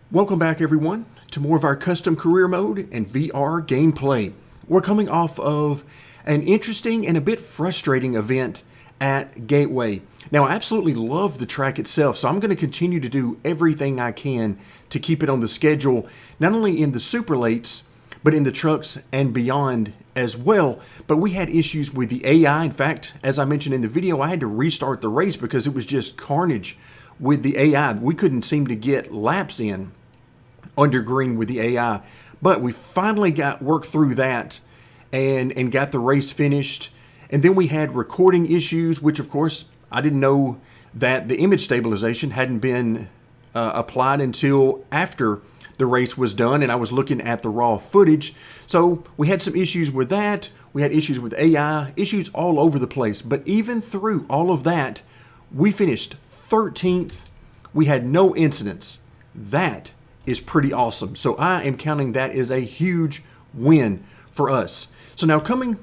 Welcome back everyone to more of our custom career mode and VR gameplay. We're coming off of an interesting and a bit frustrating event at Gateway. Now I absolutely love the track itself, so I'm going to continue to do everything I can to keep it on the schedule, not only in the super lates, but in the trucks and beyond as well. But we had issues with the AI. In fact, as I mentioned in the video, I had to restart the race because it was just carnage with the AI. We couldn't seem to get laps in under green with the AI, but we finally got worked through that and got the race finished. And then we had recording issues, which of course I didn't know that the image stabilization hadn't been applied until after the race was done, and I was looking at the raw footage. So we had some issues with that. We had issues with AI, issues all over the place. But even through all of that, we finished 13th. We had no incidents. That is pretty awesome. So I am counting that as a huge win for us. So now coming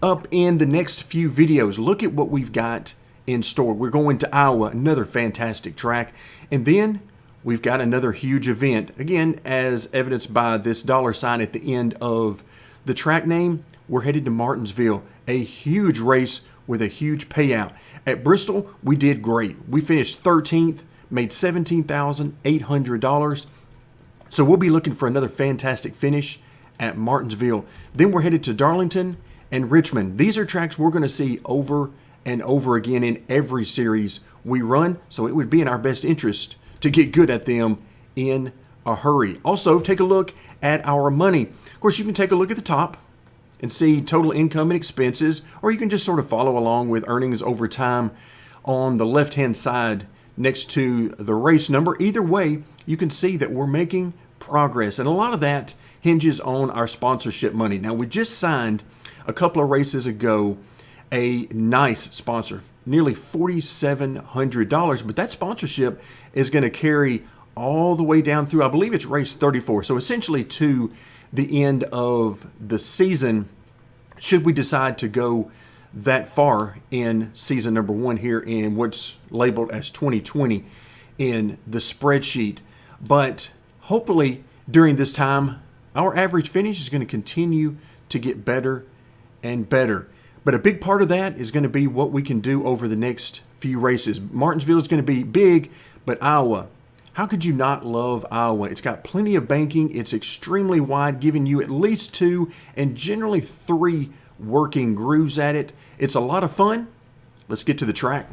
up in the next few videos, look at what we've got in store. We're going to Iowa, another fantastic track. And then we've got another huge event. Again, as evidenced by this $sign at the end of the track name, we're headed to Martinsville, a huge race with a huge payout. At Bristol, we did great. We finished 13th, made $17,800. So we'll be looking for another fantastic finish at Martinsville. Then we're headed to Darlington and Richmond. These are tracks we're going to see over and over again in every series we run. So it would be in our best interest to get good at them in a hurry. Also, take a look at our money. Of course, you can take a look at the top and see total income and expenses, or you can just sort of follow along with earnings over time on the left-hand side next to the race number. Either way, you can see that we're making progress, and a lot of that hinges on our sponsorship money. Now, we just signed a couple of races ago a nice sponsor, nearly $4,700, but that sponsorship is going to carry all the way down through, I believe it's race 34, so essentially to the end of the season, should we decide to go that far in season number 1 here in what's labeled as 2020 in the spreadsheet. But hopefully during this time, our average finish is going to continue to get better and better. But a big part of that is going to be what we can do over the next few races. Martinsville is going to be big, but Iowa, how could you not love Iowa? It's got plenty of banking. It's extremely wide, giving you at least 2 and generally 3 working grooves at it. It's a lot of fun. Let's get to the track.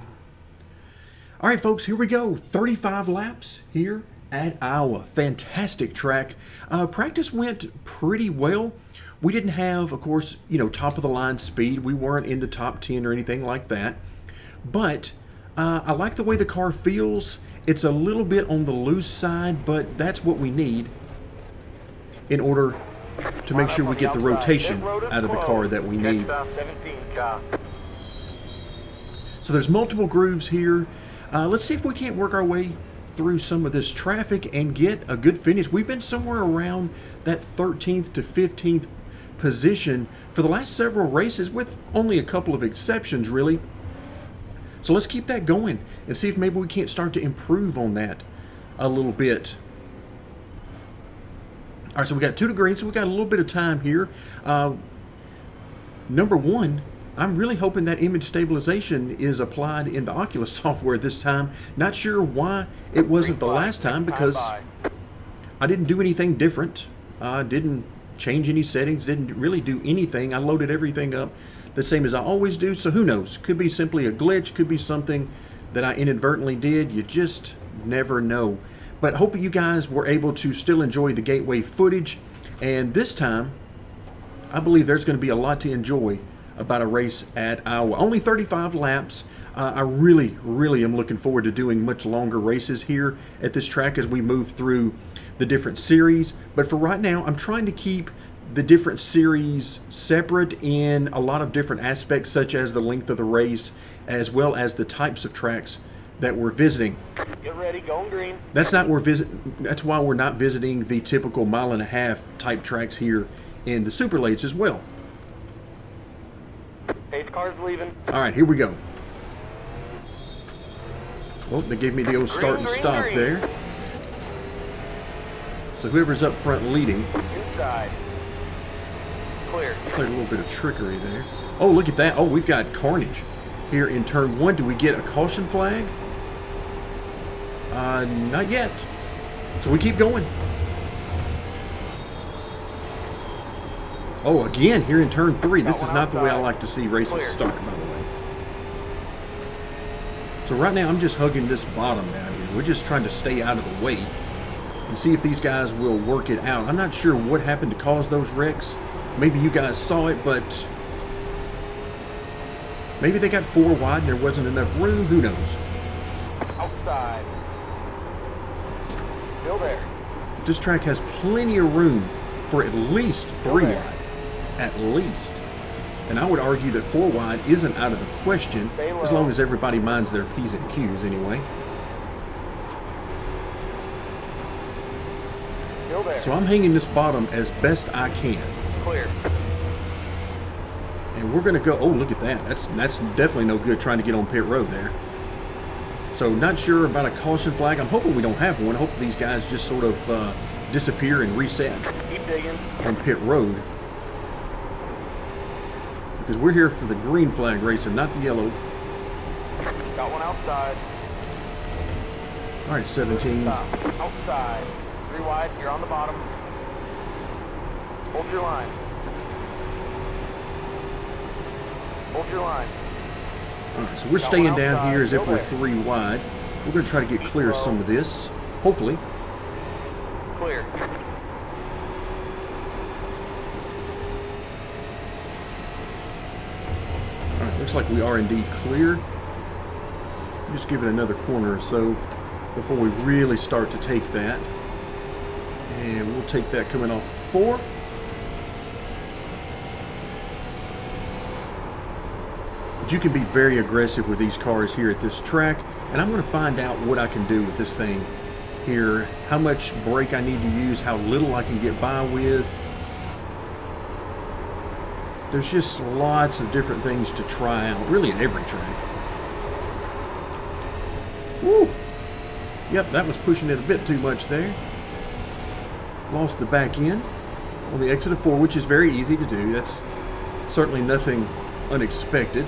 All right, folks, here we go. 35 laps here at Iowa. Fantastic track. Practice went pretty well. We didn't have, of course, top of the line speed. We weren't in the top 10 or anything like that. But I like the way the car feels. It's a little bit on the loose side, but that's what we need in order to make sure we get the rotation out of the car that we need. So there's multiple grooves here. Let's see if we can't work our way through some of this traffic and get a good finish. We've been somewhere around that 13th to 15th position for the last several races, with only a couple of exceptions really. So let's keep that going and see if maybe we can't start to improve on that a little bit. All right, so we got 2 to green, so we got a little bit of time here. Number 1, I'm really hoping that image stabilization is applied in the Oculus software this time. Not sure why it wasn't the last time, because I didn't do anything different. Didn't change any settings, didn't really do anything. I loaded everything up the same as I always do, so who knows? Could be simply a glitch, could be something that I inadvertently did. You just never know. But hope you guys were able to still enjoy the Gateway footage. And this time, I believe there's going to be a lot to enjoy about a race at Iowa. Only 35 laps. I really am looking forward to doing much longer races here at this track as we move through the different series. But for right now, I'm trying to keep the different series separate in a lot of different aspects, such as the length of the race, as well as the types of tracks that we're visiting. Get ready, going green. That's why we're not visiting the typical 1.5 mile type tracks here in the super lates as well. Pace car's leaving. All right, here we go. Well, they gave me the old start and stop there. So whoever's up front leading. Inside. Clear. Played a little bit of trickery there. Oh, look at that. Oh, we've got carnage here in turn 1. Do we get a caution flag? Not yet. So we keep going. Oh, again, here in turn 3. This is not the way I like to see races start, by the way. So right now, I'm just hugging this bottom down here. We're just trying to stay out of the way and see if these guys will work it out. I'm not sure what happened to cause those wrecks. Maybe you guys saw it, but maybe they got 4 wide and there wasn't enough room. Who knows? Outside. Still there. This track has plenty of room for at least 3 wide. At least. And I would argue that 4 wide isn't out of the question, as long as everybody minds their P's and Q's anyway. Still there. So I'm hanging this bottom as best I can. Clear. And we're going to go... Oh, look at that. That's definitely no good trying to get on pit road there. So not sure about a caution flag. I'm hoping we don't have one. I hope these guys just sort of disappear and reset Keep digging. on pit road. Because we're here for the green flag racing, not the yellow. Got one outside. All right, 17. Stop. Outside. 3 wide. You're on the bottom. Hold your line. Hold your line. All right, so we're staying down here as if we're 3 wide. We're going to try to get clear of some of this, hopefully. Clear. All right, looks like we are indeed clear. Just give it another corner or so before we really start to take that. And we'll take that coming off of 4. But you can be very aggressive with these cars here at this track, and I'm going to find out what I can do with this thing here, how much brake I need to use, how little I can get by with. There's just lots of different things to try out, really at every track. Woo! Yep, that was pushing it a bit too much there. Lost the back end on the exit of 4, which is very easy to do. That's certainly nothing unexpected.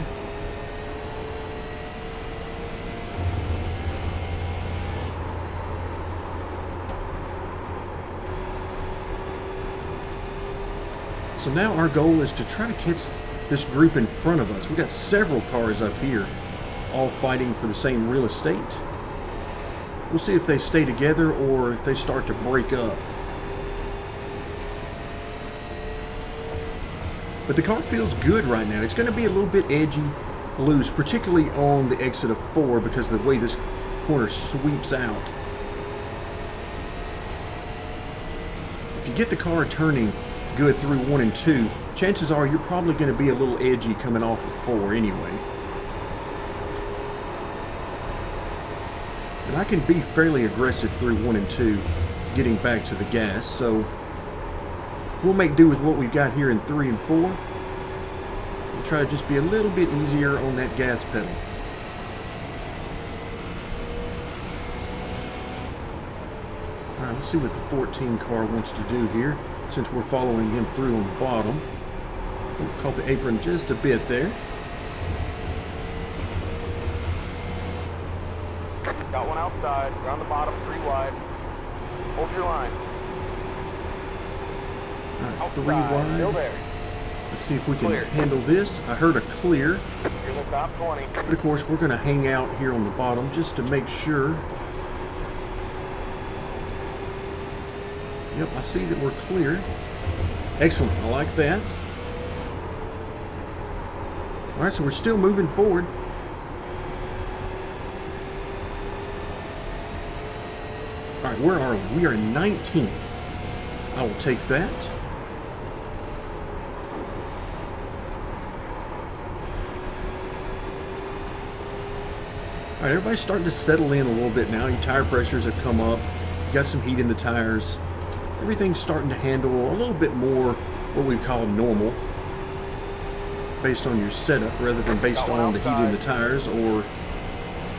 So now our goal is to try to catch this group in front of us. We've got several cars up here, all fighting for the same real estate. We'll see if they stay together or if they start to break up. But the car feels good right now. It's going to be a little bit edgy, loose, particularly on the exit of 4 because of the way this corner sweeps out. If you get the car turning good through 1 and 2, chances are you're probably going to be a little edgy coming off of 4 anyway. And I can be fairly aggressive through 1 and 2, getting back to the gas, so we'll make do with what we've got here in 3 and 4. We'll try to just be a little bit easier on that gas pedal. Alright, let's see what the 14 car wants to do here, since we're following him through on the bottom. We'll caught the apron just a bit there. Got one outside. You're on the bottom, 3 wide. Hold your line. Alright, 3 Outside. Still wide. there. Let's see if we can Clear. handle this. I heard a clear, You're in the top 20. but of course we're going to hang out here on the bottom just to make sure. Yep, I see that we're clear. Excellent, I like that. Alright, so we're still moving forward. Alright, where are we? We are 19th. I will take that. Alright, everybody's starting to settle in a little bit now. Your tire pressures have come up. You got some heat in the tires. Everything's starting to handle a little bit more what we call normal, based on your setup rather than based on the heat in the tires or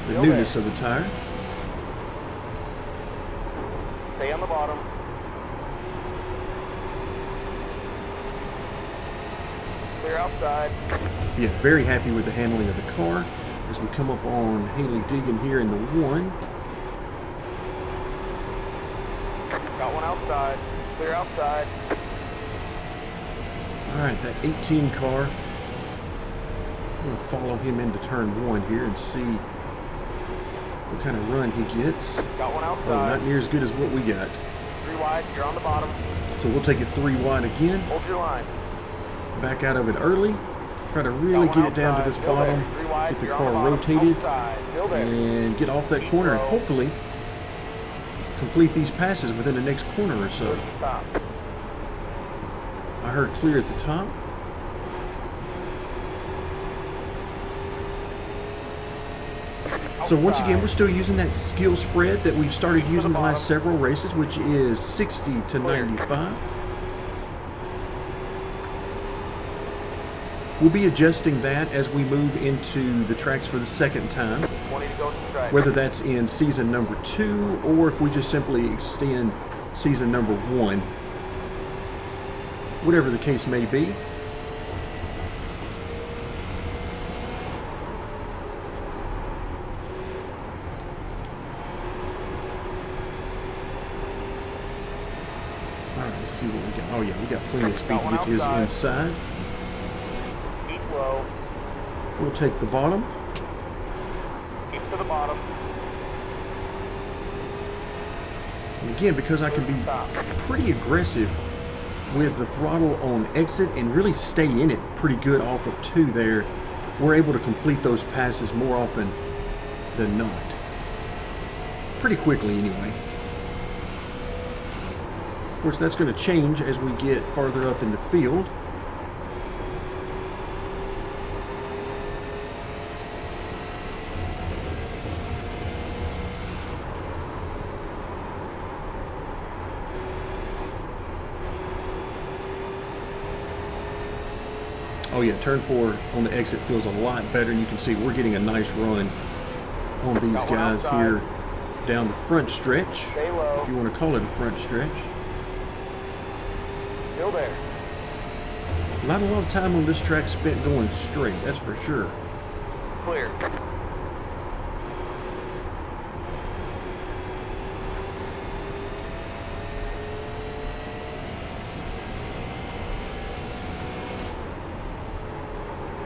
the newness of the tire. Stay on the bottom. Clear outside. Yeah, very happy with the handling of the car. As we come up on Haley Deegan here in the 1. Got one outside. Clear outside. Alright, that 18 car. I'm going to follow him into turn 1 here and see what kind of run he gets. Got one Oh, outside. not near as good as what we got. 3 wide. You're on the bottom. So we'll take it 3 wide again. Hold your line. Back out of it early. Try to really Got one get it down to this outside. Still there. bottom. 3 wide. Get the You're on car bottom. rotated. Outside. Still there. And get off that corner and hopefully complete these passes within the next corner or so. Stop. I heard clear at the top. So once again, we're still using that skill spread that we've started using the last several races, which is 60 to 95. We'll be adjusting that as we move into the tracks for the second time, 20 to go to strike. whether that's in season number 2 or if we just simply extend season number 1. Whatever the case may be. Alright, let's see what we got. Oh yeah, we got plenty of speed to get his inside. Keep low. We'll take the bottom. Keep to the bottom. And again, because I can be pretty aggressive with the throttle on exit and really stay in it pretty good off of 2 there, we're able to complete those passes more often than not. Pretty quickly anyway. Of course, that's going to change as we get farther up in the field. Oh yeah, turn 4 on the exit feels a lot better, and you can see we're getting a nice run on these guys here down the front stretch, Stay low. if you want to call it a front stretch. Still there. Not a lot of time on this track spent going straight, that's for sure. Clear.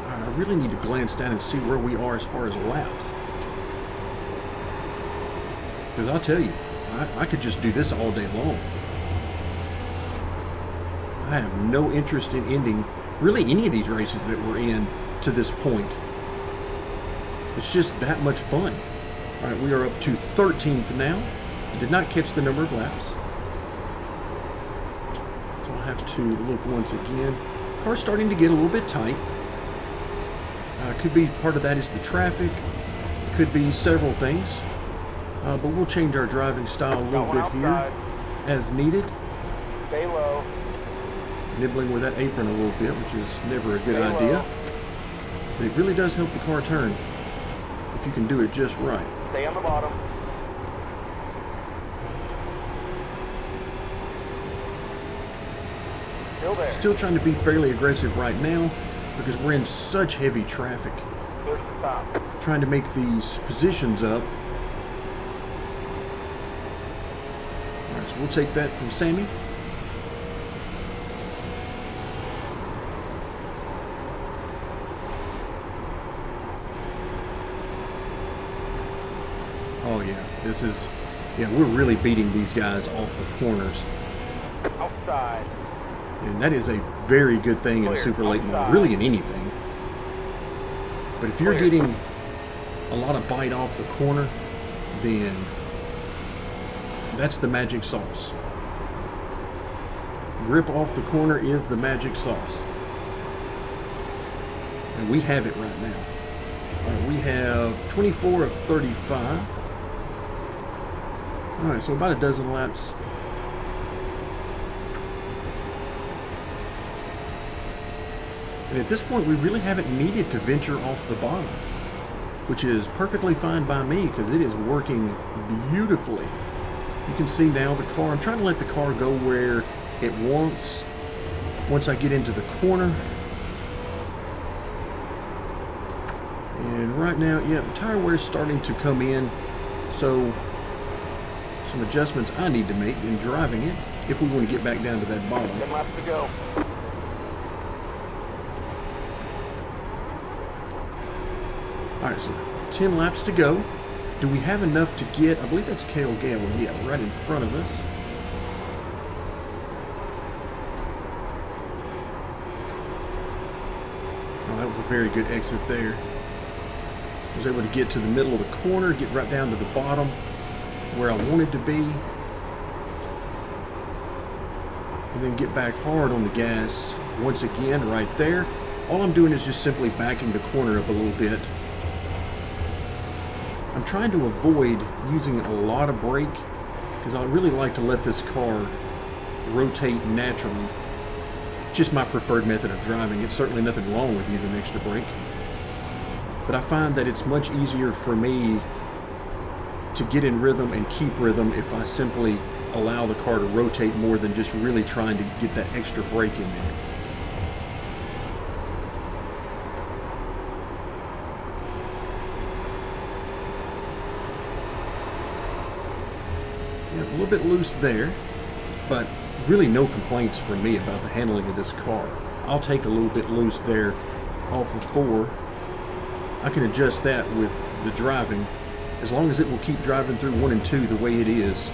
I really need to glance down and see where we are as far as laps. Because I'll tell you, I could just do this all day long. I have no interest in ending really any of these races that we're in to this point. It's just that much fun. All right, we are up to 13th now. I did not catch the number of laps. So I'll have to look once again. Car's starting to get a little bit tight. Could be part of that is the traffic. Could be several things. But we'll change our driving style a little bit here as needed. Stay low. Nibbling with that apron a little bit, which is never a good idea. But it really does help the car turn if you can do it just right. Stay on the bottom. Still there. Still trying to be fairly aggressive right now because we're in such heavy traffic. Clear to stop. Trying to make these positions up. Alright, so we'll take that from Sammy. Oh yeah, this is, yeah, we're really beating these guys off the corners. Outside. And that is a very good thing in a super late model, really in anything. But if you're getting a lot of bite off the corner, then that's the magic sauce. Grip off the corner is the magic sauce. And we have it right now. All right, we have 24 of 35. All right, so about a dozen laps. And at this point, we really haven't needed to venture off the bottom, which is perfectly fine by me because it is working beautifully. You can see now the car, I'm trying to let the car go where it wants. Once I get into the corner, And right now, yeah, tire wear is starting to come in, so some adjustments I need to make in driving it if we want to get back down to that bottom. 10 laps to go. Alright, so 10 laps to go. Do we have enough to get, I believe that's Kale Gale, yeah, right in front of us. Oh, that was a very good exit there. I was able to get to the middle of the corner, get right down to the bottom where I wanted to be. And then get back hard on the gas once again right there. All I'm doing is just simply backing the corner up a little bit. I'm trying to avoid using a lot of brake because I really like to let this car rotate naturally. Just my preferred method of driving. It's certainly nothing wrong with using extra brake. But I find that it's much easier for me to get in rhythm and keep rhythm if I simply allow the car to rotate more than just really trying to get that extra brake in there. Yeah, a little bit loose there, but really no complaints from me about the handling of this car. I'll take a little bit loose there off of 4. I can adjust that with the driving as long as it will keep driving through 1 and 2 the way it is.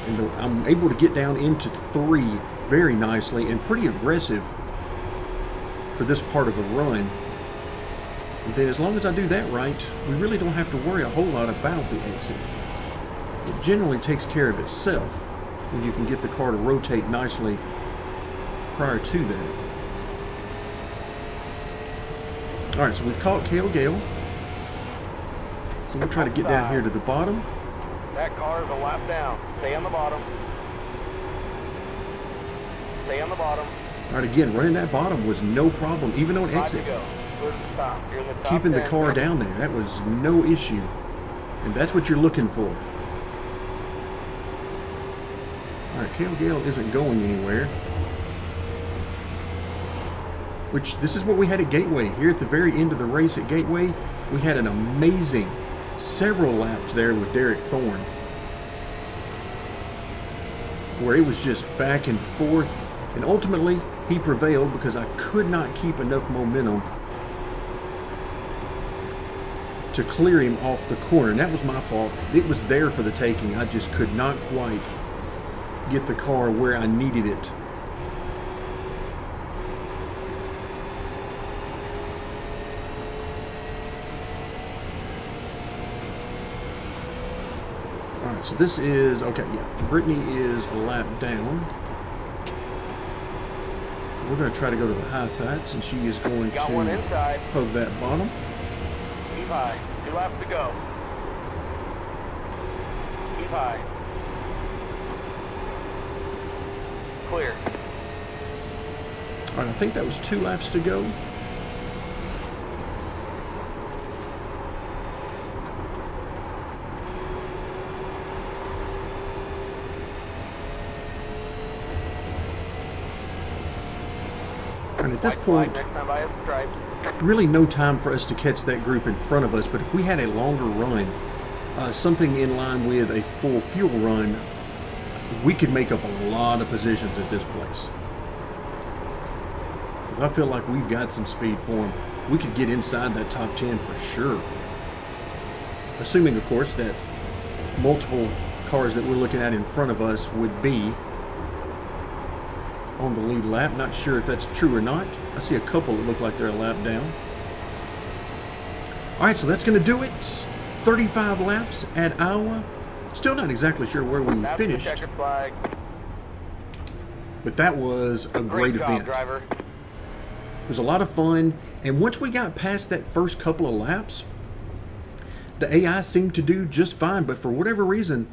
And I'm able to get down into 3 very nicely and pretty aggressive for this part of the run. And then as long as I do that right, we really don't have to worry a whole lot about the exit. It generally takes care of itself when you can get the car to rotate nicely prior to that. Alright, so we've caught Kale Gale. So we'll try to get down here to the bottom. That car is a lap down. Stay on the bottom. Stay on the bottom. Alright, again, running that bottom was no problem, even on exit. Keeping the car down there, that was no issue. And that's what you're looking for. Alright, Kale Gale isn't going anywhere. Which, this is what we had at Gateway. Here at the very end of the race at Gateway, we had an amazing several laps there with Derek Thorne, where it was just back and forth, and ultimately he prevailed because I could not keep enough momentum to clear him off the corner, and that was my fault. It was there for the taking. I just could not quite get the car where I needed it. Alright, so this is, okay, yeah, Brittany is a lap down. So we're going to try to go to the high side since she is going to hug that bottom. Keep high. 2 laps to go. Keep high. Clear. Alright, I think that was 2 laps to go. And at this point, really no time for us to catch that group in front of us, but if we had a longer run, something in line with a full fuel run, we could make up a lot of positions at this place. Because I feel like we've got some speed for them. We could get inside that top 10 for sure. Assuming, of course, that multiple cars that we're looking at in front of us would be on the lead lap. Not sure if that's true or not. I see a couple that look like they're a lap down. Alright, so that's going to do it. 35 laps at Iowa. Still not exactly sure where we finished. But that was a great event. It was a lot of fun. And once we got past that first couple of laps, the AI seemed to do just fine. But for whatever reason,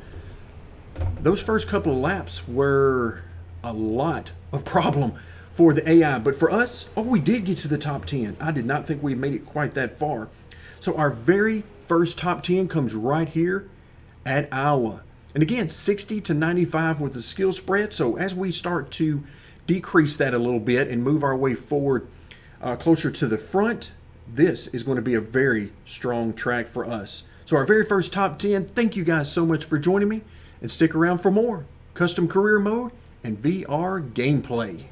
those first couple of laps were a lot of problem for the AI. But for us, oh, we did get to the top 10. I did not think we made it quite that far. So our very first top 10 comes right here at Iowa. And again, 60 to 95 with the skill spread. So as we start to decrease that a little bit and move our way forward closer to the front, this is going to be a very strong track for us. So our very first top 10, thank you guys so much for joining me, and stick around for more custom career mode and VR gameplay.